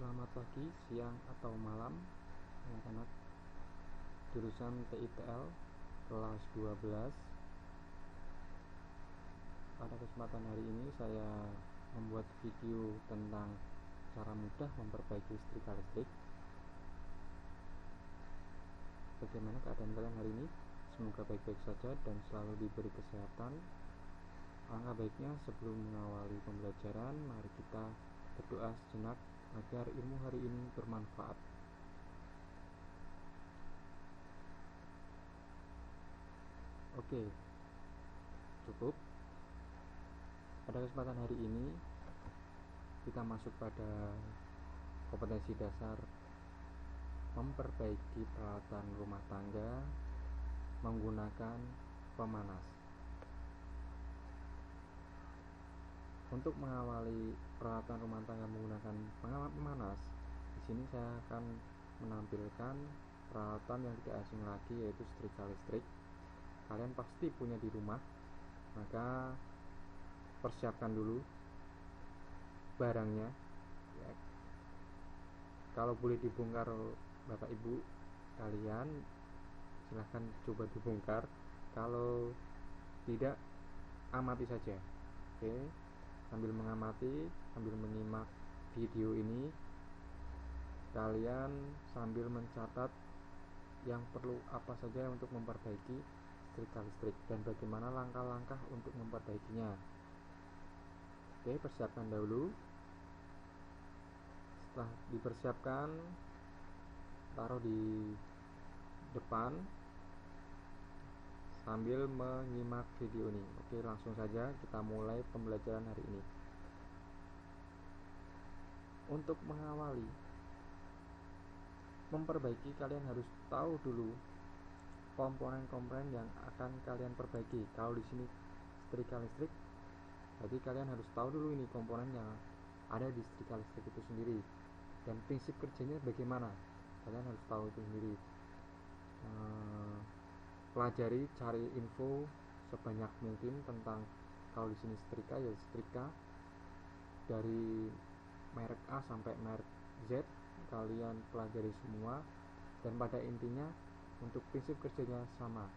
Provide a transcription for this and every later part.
Selamat pagi, siang, atau malam anak-anak jurusan TIPL kelas 12. Pada kesempatan hari ini saya membuat video tentang cara mudah memperbaiki setrika listrik. Bagaimana keadaan kalian hari ini? Semoga baik-baik saja dan selalu diberi kesehatan. Alangkah baiknya sebelum mengawali pembelajaran, mari kita berdoa sejenak agar ilmu hari ini bermanfaat. Oke, cukup. Pada kesempatan hari ini kita masuk pada kompetensi dasar memperbaiki peralatan rumah tangga menggunakan pemanas. Untuk mengawali peralatan rumah tangga menggunakan pemanas, di sini saya akan menampilkan peralatan yang tidak asing lagi, yaitu setrika listrik. Kalian pasti punya di rumah, maka persiapkan dulu barangnya ya. Kalau boleh dibongkar Bapak Ibu kalian, silahkan coba dibongkar. Kalau tidak, amati saja. Oke, sambil mengamati, sambil menyimak video ini, kalian sambil mencatat yang perlu apa saja untuk memperbaiki setrika listrik dan bagaimana langkah-langkah untuk memperbaikinya. Oke, persiapkan dahulu. Setelah dipersiapkan, taruh di depan sambil menyimak video ini. Oke, langsung saja kita mulai pembelajaran hari ini. Untuk mengawali memperbaiki, kalian harus tahu dulu komponen-komponen yang akan kalian perbaiki. Kalau di sini setrika listrik, jadi kalian harus tahu dulu ini komponen yang ada di setrika listrik itu sendiri dan prinsip kerjanya bagaimana. Kalian harus tahu itu sendiri. Pelajari, cari info sebanyak mungkin tentang, kalau di sini setrika, ya setrika dari merek A sampai merek Z, kalian pelajari semua dan pada intinya untuk prinsip kerjanya sama,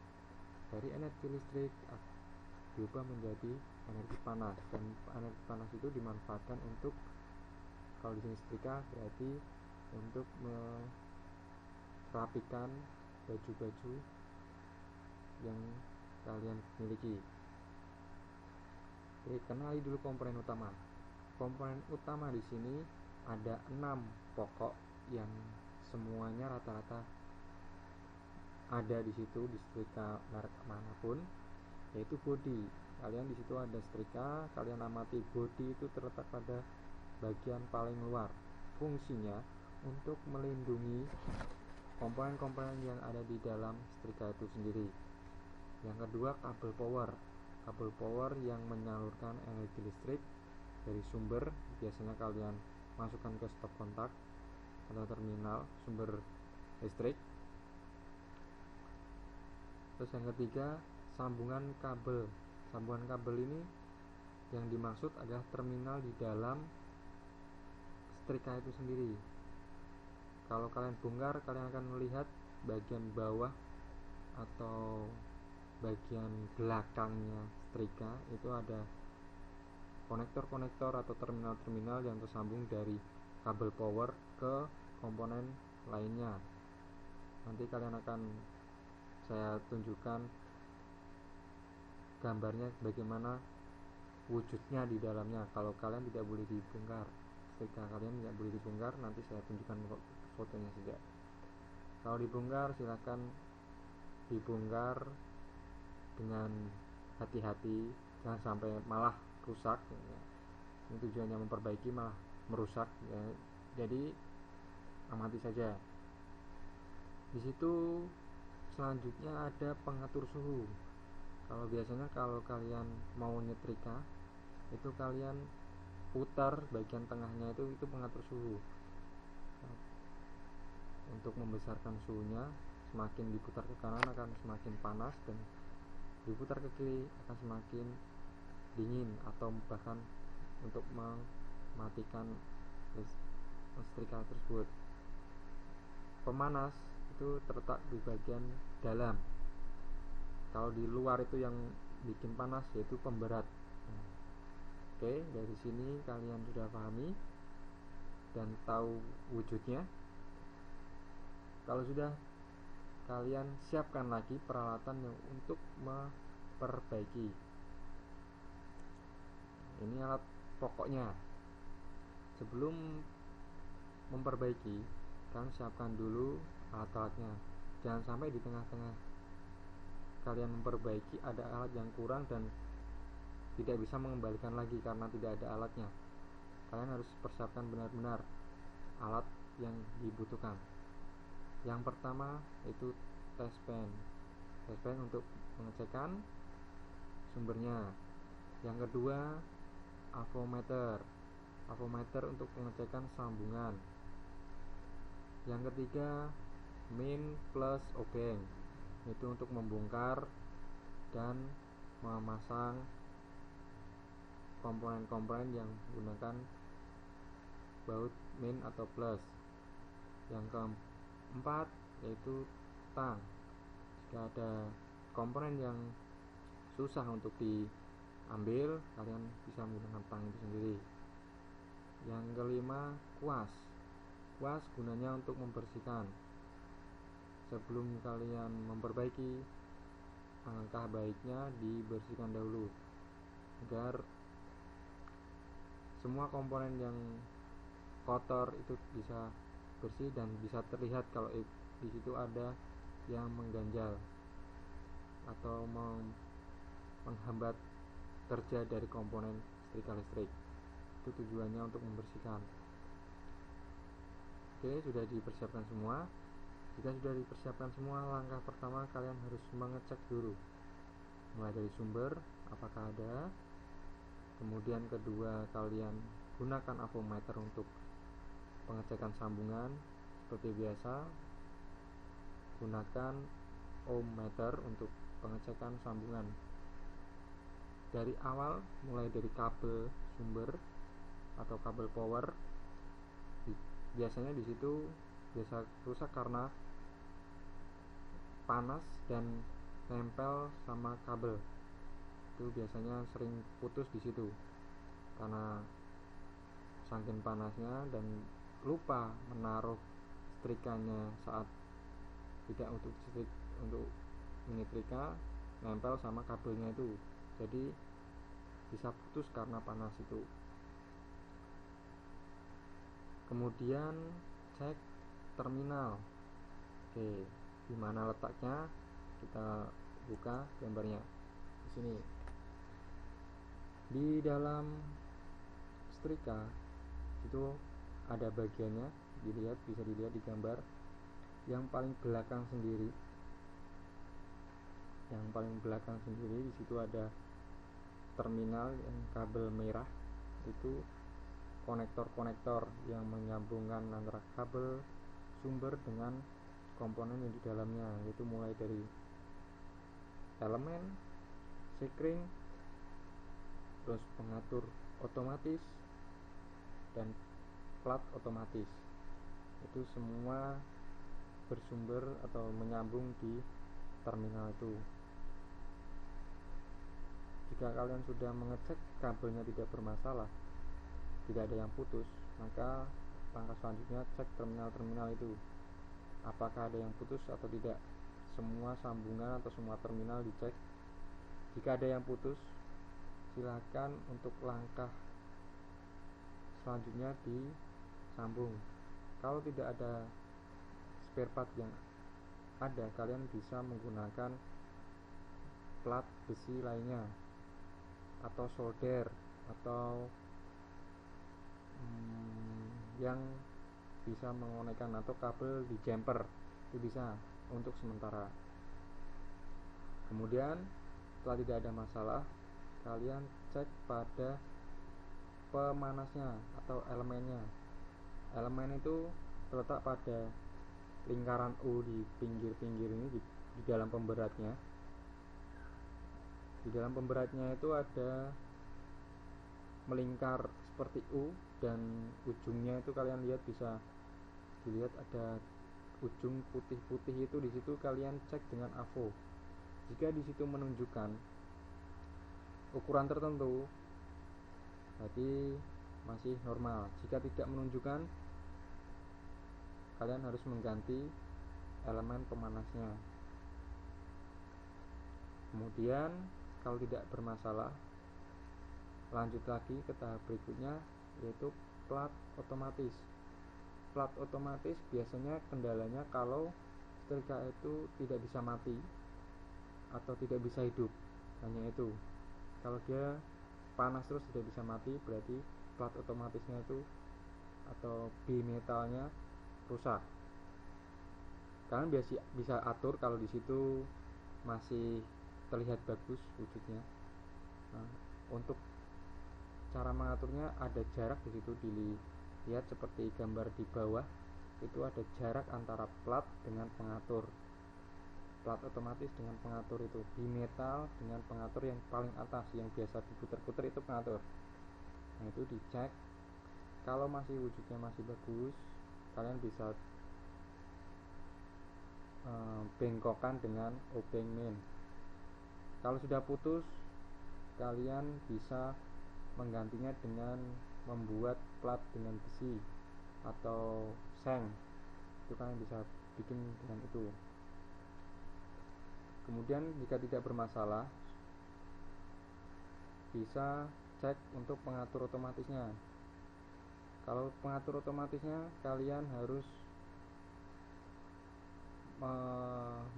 dari energi listrik diubah menjadi energi panas, dan energi panas itu dimanfaatkan untuk, kalau di sini setrika berarti untuk merapikan baju-baju yang kalian miliki. Oke, kenali dulu komponen utama. Komponen utama di sini ada 6 pokok yang semuanya rata-rata ada di situ di setrika merek manapun, yaitu bodi. Kalian di situ ada setrika, kalian amati bodi itu terletak pada bagian paling luar. Fungsinya untuk melindungi komponen-komponen yang ada di dalam setrika itu sendiri. Yang kedua, kabel power. Kabel power yang menyalurkan energi listrik dari sumber, biasanya kalian masukkan ke stop kontak atau terminal sumber listrik. Terus yang ketiga, sambungan kabel. Sambungan kabel ini yang dimaksud adalah terminal di dalam setrika itu sendiri. Kalau kalian bongkar, kalian akan melihat bagian bawah atau bagian belakangnya setrika itu ada konektor-konektor atau terminal-terminal yang tersambung dari kabel power ke komponen lainnya. Nanti kalian akan saya tunjukkan gambarnya bagaimana wujudnya di dalamnya. Kalau kalian tidak boleh dibongkar, setrika kalian tidak boleh dibongkar, nanti saya tunjukkan fotonya saja. Kalau dibongkar, silakan dibongkar dengan hati-hati, jangan sampai malah rusak ya. Ini tujuannya memperbaiki malah merusak ya. Jadi amati saja. Di situ selanjutnya ada pengatur suhu. Kalau biasanya kalau kalian mau nyetrika, itu kalian putar bagian tengahnya, itu pengatur suhu. Untuk membesarkan suhunya, semakin diputar ke kanan akan semakin panas, dan diputar ke kiri akan semakin dingin, atau bahkan untuk mematikan setrika tersebut. Pemanas itu terletak di bagian dalam. Kalau di luar itu yang bikin panas yaitu pemberat. Oke, dari sini kalian sudah pahami dan tahu wujudnya. Kalau sudah, kalian siapkan lagi peralatan yang untuk memperbaiki. Ini alat pokoknya. Sebelum memperbaiki, kalian siapkan dulu alat-alatnya. Jangan sampai di tengah-tengah kalian memperbaiki ada alat yang kurang dan tidak bisa mengembalikan lagi karena tidak ada alatnya. Kalian harus persiapkan benar-benar alat yang dibutuhkan. Yang pertama itu test pen. Test pen untuk pengecekan sumbernya. Yang kedua avometer. Avometer untuk pengecekan sambungan. Yang ketiga main plus obeng, itu untuk membongkar dan memasang komponen-komponen yang menggunakan baut min atau plus. Yang keempat yaitu tang. Jika ada komponen yang susah untuk diambil, kalian bisa menggunakan tang itu sendiri. Yang kelima kuas. Kuas gunanya untuk membersihkan. Sebelum kalian memperbaiki, alangkah baiknya dibersihkan dahulu agar semua komponen yang kotor itu bisa bersih dan bisa terlihat kalau di situ ada yang mengganjal atau menghambat kerja dari komponen setrika listrik. Itu tujuannya untuk membersihkan. Oke, sudah dipersiapkan semua. Jika sudah dipersiapkan semua, langkah pertama kalian harus mengecek dulu, mulai dari sumber apakah ada. Kemudian kedua, kalian gunakan avometer untuk pengecekan sambungan. Seperti biasa, gunakan ohmmeter untuk pengecekan sambungan dari awal, mulai dari kabel sumber atau kabel power. Biasanya di situ biasa rusak karena panas dan nempel sama kabel. Itu biasanya sering putus di situ karena saking panasnya dan lupa menaruh setrikanya saat tidak untuk menyetrika, nempel sama kabelnya itu, jadi bisa putus karena panas itu. Kemudian cek terminal. Oke, di mana letaknya? Kita buka gambarnya di sini. Di dalam setrika itu ada bagiannya, bisa dilihat di gambar yang paling belakang sendiri. Yang paling belakang sendiri di situ ada terminal yang kabel merah, itu konektor-konektor yang menyambungkan antara kabel sumber dengan komponen yang di dalamnya, yaitu mulai dari elemen, sekring, terus pengatur otomatis dan plat otomatis. Itu semua bersumber atau menyambung di terminal itu. Jika kalian sudah mengecek kabelnya tidak bermasalah, tidak ada yang putus, maka langkah selanjutnya cek terminal-terminal itu apakah ada yang putus atau tidak. Semua sambungan atau semua terminal dicek. Jika ada yang putus, silakan untuk langkah selanjutnya disambung. Kalau tidak ada spare part yang ada, kalian bisa menggunakan plat besi lainnya atau solder atau yang bisa mengonekkan, atau kabel di jumper itu bisa untuk sementara. Kemudian setelah tidak ada masalah, kalian cek pada pemanasnya atau elemennya. Elemen itu terletak pada lingkaran U di pinggir-pinggir ini, di dalam pemberatnya. Di dalam pemberatnya itu ada melingkar seperti U, dan ujungnya itu kalian lihat, bisa dilihat ada ujung putih-putih itu. Di situ kalian cek dengan AVO. Jika di situ menunjukkan ukuran tertentu, berarti masih normal. Jika tidak menunjukkan, kalian harus mengganti elemen pemanasnya. Kemudian kalau tidak bermasalah, lanjut lagi ke tahap berikutnya, yaitu plat otomatis. Plat otomatis biasanya kendalanya kalau setrika itu tidak bisa mati atau tidak bisa hidup. Hanya itu. Kalau dia panas terus tidak bisa mati, berarti plat otomatisnya itu atau bimetalnya rusak. Kalian bisa atur kalau di situ masih terlihat bagus wujudnya. Nah, untuk cara mengaturnya ada jarak di situ, dilihat seperti gambar di bawah. Itu ada jarak antara plat dengan pengatur. Plat otomatis dengan pengatur itu bimetal dengan pengatur yang paling atas yang biasa diputer-puter itu pengatur. Nah, itu dicek. Kalau masih wujudnya masih bagus, kalian bisa bengkokkan dengan obeng main. Kalau sudah putus, kalian bisa menggantinya dengan membuat plat dengan besi atau seng. Itu kalian bisa bikin dengan itu. Kemudian jika tidak bermasalah, bisa cek untuk pengatur otomatisnya. Kalau pengatur otomatisnya, kalian harus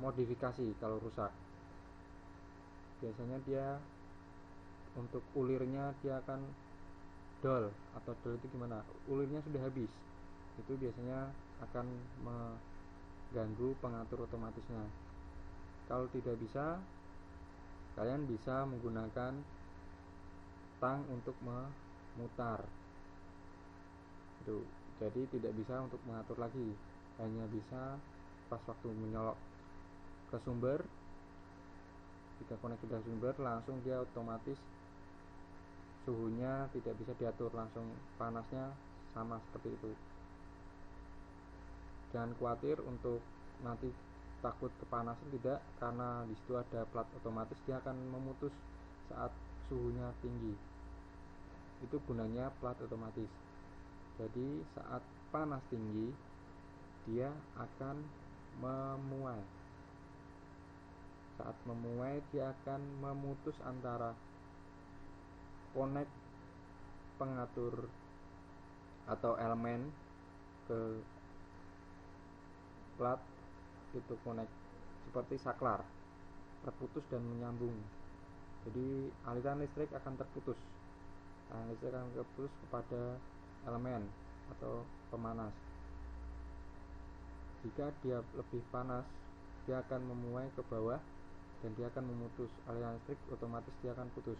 modifikasi kalau rusak. Biasanya dia untuk ulirnya dia akan dol, atau dol itu gimana, ulirnya sudah habis. Itu biasanya akan mengganggu pengatur otomatisnya. Kalau tidak bisa, kalian bisa menggunakan tang untuk memutar itu. Jadi tidak bisa untuk mengatur lagi, hanya bisa pas waktu menyolok ke sumber. Jika koneksi sudah sumber, langsung dia otomatis suhunya tidak bisa diatur, langsung panasnya sama seperti itu. Jangan khawatir untuk nanti takut kepanasan, tidak, karena di situ ada plat otomatis, dia akan memutus saat suhunya tinggi. Itu gunanya plat otomatis. Jadi saat panas tinggi dia akan memuai. Saat memuai dia akan memutus antara konek pengatur atau elemen ke plat, itu konek seperti saklar, terputus dan menyambung. Jadi aliran listrik akan terputus. Aliran listrik akan terputus kepada elemen atau pemanas. Jika dia lebih panas, dia akan memuai ke bawah dan dia akan memutus aliran listrik, otomatis dia akan putus.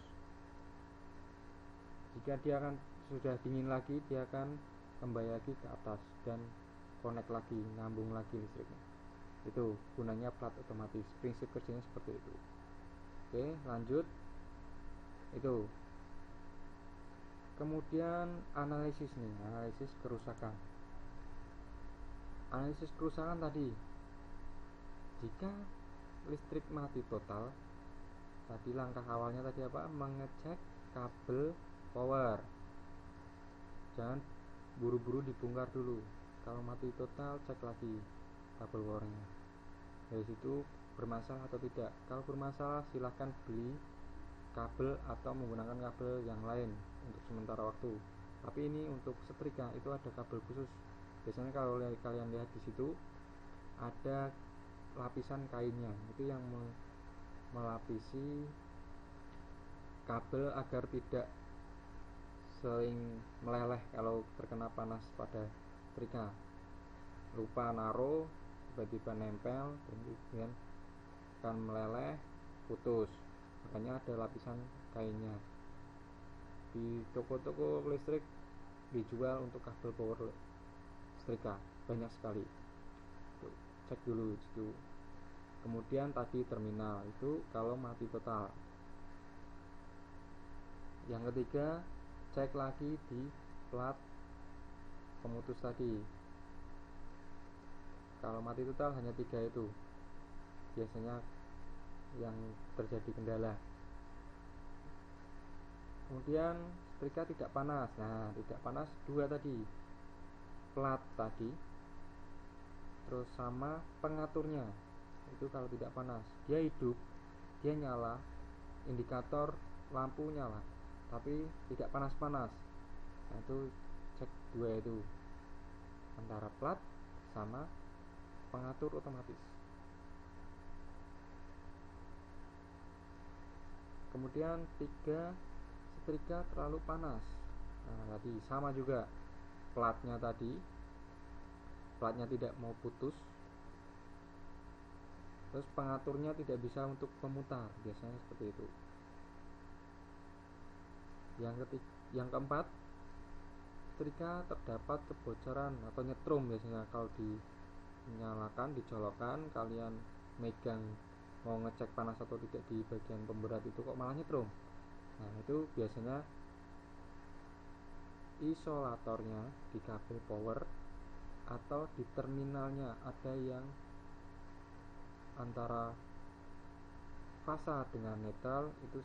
Jika dia akan sudah dingin lagi, dia akan kembali lagi ke atas dan connect lagi, nyambung lagi listriknya. Itu gunanya plat otomatis, prinsip kerjanya seperti itu. Oke, lanjut. Itu. Kemudian analisis nih, analisis kerusakan. Analisis kerusakan tadi, jika listrik mati total, tadi langkah awalnya tadi apa? Mengecek kabel power. Jangan buru-buru dibongkar dulu. Kalau mati total, cek lagi kabel powernya. Dari situ bermasalah atau tidak. Kalau bermasalah, silahkan beli kabel atau menggunakan kabel yang lain untuk sementara waktu. Tapi ini untuk setrika itu ada kabel khusus. Biasanya kalau kalian lihat di situ ada lapisan kainnya, itu yang melapisi kabel agar tidak sering meleleh kalau terkena panas pada setrika. Lupa naruh, tiba-tiba nempel, kemudian akan meleleh, putus. Makanya ada lapisan kainnya. Di toko-toko listrik dijual untuk kabel power setrika, banyak sekali. Tuh, cek dulu itu. Kemudian tadi terminal itu kalau mati total. Yang ketiga, cek lagi di plat pemutus tadi. Kalau mati total hanya 3 itu biasanya yang terjadi kendala. Kemudian setrika tidak panas. Nah, tidak panas 2 tadi, plat tadi, terus sama pengaturnya. Itu kalau tidak panas, dia hidup, dia nyala, indikator lampu nyala, tapi tidak panas-panas. Nah, itu cek 2 itu, antara plat sama pengatur otomatis. Kemudian 3, setrika terlalu panas. Nah, tadi sama juga, platnya tadi, platnya tidak mau putus, terus pengaturnya tidak bisa untuk memutar, biasanya seperti itu. Yang keempat, setrika terdapat kebocoran atau nyetrum. Biasanya kalau dinyalakan, dicolokkan, kalian megang mau ngecek panas atau tidak di bagian pemberat itu kok malah nyetrum. Nah, itu biasanya isolatornya di kabel power atau di terminalnya ada yang antara fasa dengan netral itu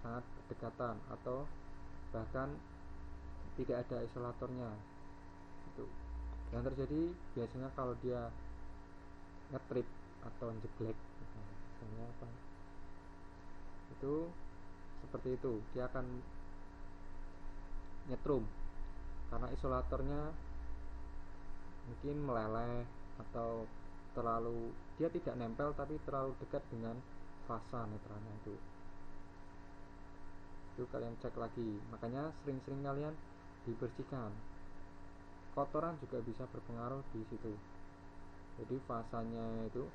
sangat berdekatan atau bahkan tidak ada isolatornya. Itu yang terjadi biasanya kalau dia ngetrip atau jeblek, misalnya apa, itu seperti itu, dia akan nyetrum karena isolatornya mungkin meleleh atau terlalu, dia tidak nempel tapi terlalu dekat dengan fasa netralnya. Itu kalian cek lagi, makanya sering-sering kalian dibersihkan. Kotoran juga bisa berpengaruh di situ. Jadi fasanya itu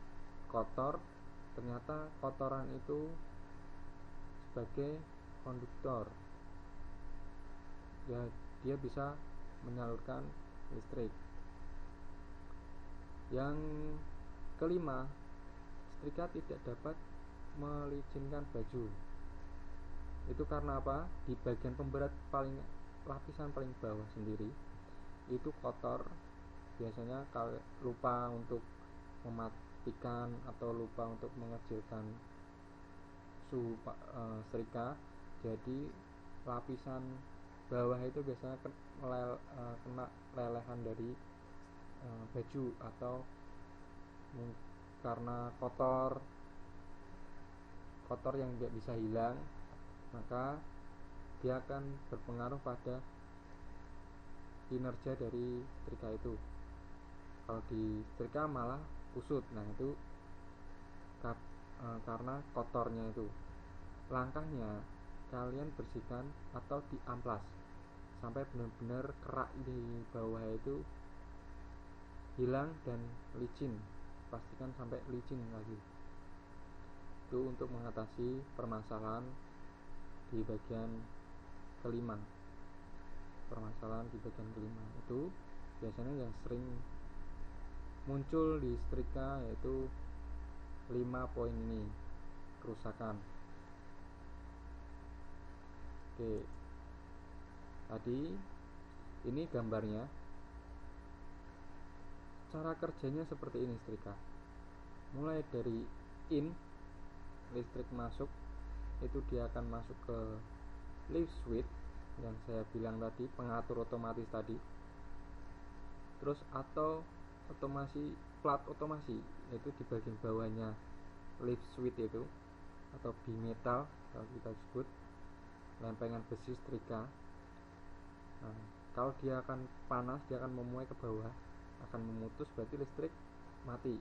kotor, ternyata kotoran itu sebagai konduktor, ya dia bisa menyalurkan listrik. Yang kelima, setrika tidak dapat melicinkan baju. Itu karena apa? Di bagian pemberat lapisan paling bawah sendiri itu kotor. Biasanya kalau lupa untuk mematikan atau lupa untuk mengecilkan suhu setrika, jadi lapisan bawah itu biasanya kena lelehan dari baju atau karena kotor yang tidak bisa hilang, maka dia akan berpengaruh pada kinerja dari setrika itu. Kalau di setrika malah kusut. Nah, itu karena kotornya itu. Langkahnya kalian bersihkan atau diamplas sampai benar-benar kerak di bawah itu hilang dan licin. Pastikan sampai licin lagi. Itu untuk mengatasi permasalahan di bagian kelima. Permasalahan di bagian kelima itu biasanya yang sering muncul di setrika, yaitu 5 poin ini kerusakan. Oke, tadi ini gambarnya, cara kerjanya seperti ini setrika. Mulai dari listrik masuk, itu dia akan masuk ke lift switch yang saya bilang tadi, pengatur otomatis tadi, terus atau otomasi, plat otomasi, yaitu di bagian bawahnya lift switch itu, atau bimetal kalau kita sebut, lempengan besi setrika. Nah, kalau dia akan panas, dia akan memuai ke bawah, akan memutus, berarti listrik mati.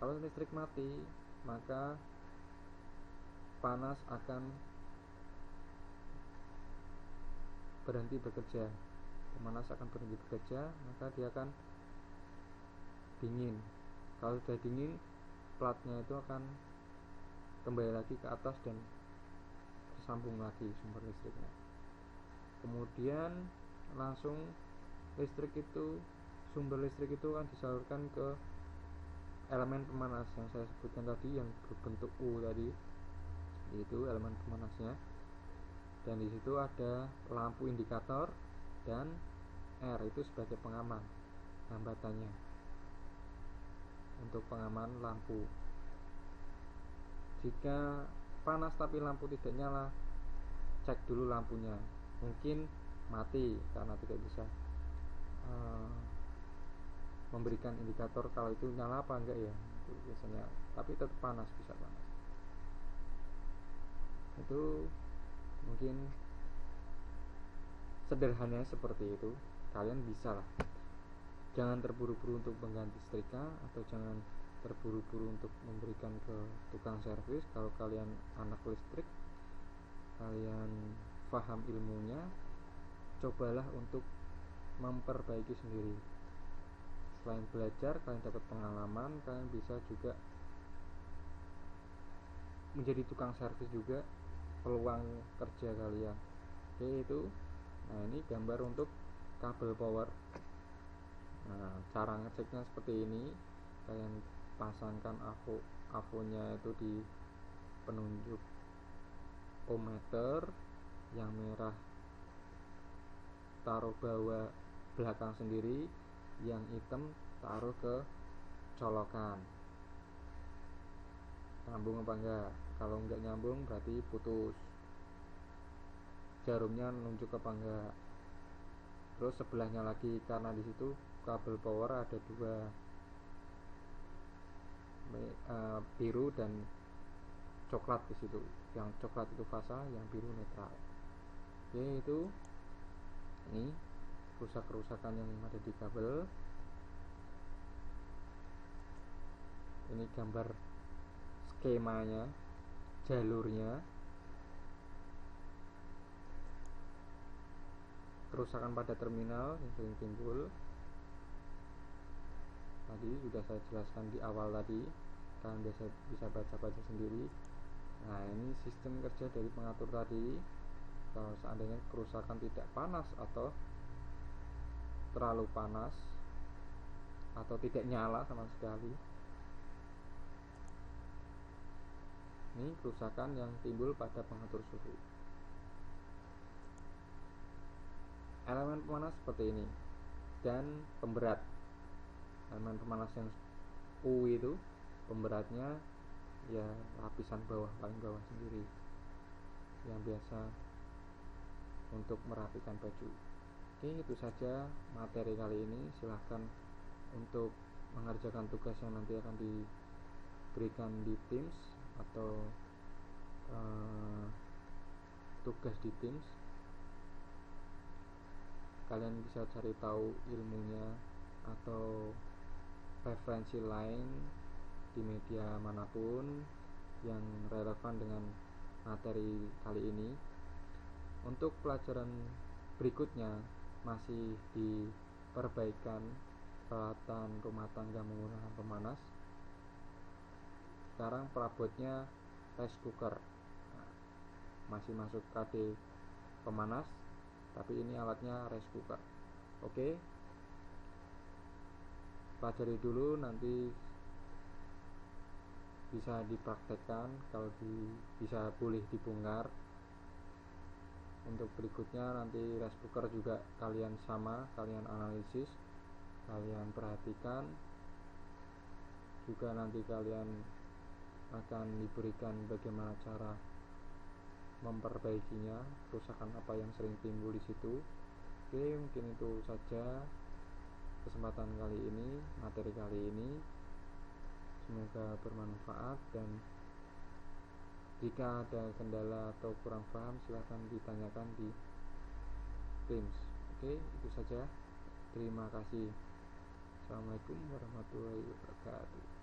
Kalau listrik mati, maka panas akan berhenti bekerja, pemanas akan berhenti bekerja, maka dia akan dingin. Kalau sudah dingin, platnya itu akan kembali lagi ke atas dan tersambung lagi sumber listriknya. Kemudian langsung sumber listrik itu akan disalurkan ke elemen pemanas yang saya sebutkan tadi, yang berbentuk U tadi, yaitu elemen pemanasnya. dan di situ ada lampu indikator dan R itu sebagai pengaman hambatannya untuk pengaman lampu. Jika panas tapi lampu tidak nyala, cek dulu lampunya, mungkin mati karena tidak bisa memberikan indikator kalau itu nyala apa enggak ya, itu biasanya, tapi tetap panas, bisa panas. Itu mungkin sederhananya seperti itu. Kalian bisa lah, jangan terburu-buru untuk mengganti setrika, atau jangan terburu-buru untuk memberikan ke tukang servis. Kalau kalian anak listrik, kalian paham ilmunya, cobalah untuk memperbaiki sendiri. Selain belajar, kalian dapat pengalaman, kalian bisa juga menjadi tukang servis juga, peluang kerja kalian. Oke, itu. Nah, ini gambar untuk kabel power. Nah, cara ngeceknya seperti ini. Kalian pasangkan avonya itu di penunjuk ohmmeter. Yang merah taruh bawah belakang sendiri, yang hitam taruh ke colokan. Nyambung apa enggak? Kalau enggak nyambung berarti putus. Jarumnya nunjuk apa enggak? Terus sebelahnya lagi, karena di situ kabel power ada dua, biru dan coklat di situ. Yang coklat itu fasa, yang biru netral. Oke, itu ini kerusakan yang ada di kabel. Ini gambar skemanya, jalurnya. Kerusakan pada terminal yang sering timbul tadi sudah saya jelaskan di awal tadi, kalian bisa baca-baca sendiri. Nah, ini sistem kerja dari pengatur tadi. Kalau seandainya kerusakan tidak panas atau terlalu panas atau tidak nyala sama sekali, ini kerusakan yang timbul pada pengatur suhu. Elemen pemanas seperti ini, dan pemberat. Elemen pemanas yang U itu pemberatnya ya lapisan bawah, paling bawah sendiri, yang biasa untuk merapikan baju. Oke, itu saja materi kali ini. Silahkan untuk mengerjakan tugas yang nanti akan diberikan di Teams, atau tugas di Teams. Kalian bisa cari tahu ilmunya atau referensi lain di media manapun yang relevan dengan materi kali ini. Untuk pelajaran berikutnya masih di perbaikan peralatan rumah tangga menggunakan pemanas. Sekarang perabotnya rice cooker. Nah, masih masuk KD pemanas, tapi ini alatnya rice cooker. Oke, pelajari dulu, nanti bisa dipraktekkan. Kalau bisa boleh dibongkar. Untuk berikutnya nanti rice cooker juga kalian kalian analisis, kalian perhatikan juga. Nanti kalian akan diberikan bagaimana cara memperbaikinya, kerusakan apa yang sering timbul di situ. Oke, mungkin itu saja kesempatan kali ini, materi kali ini. Semoga bermanfaat, dan jika ada kendala atau kurang paham silahkan ditanyakan di Teams. Oke, itu saja. Terima kasih. Assalamualaikum warahmatullahi wabarakatuh.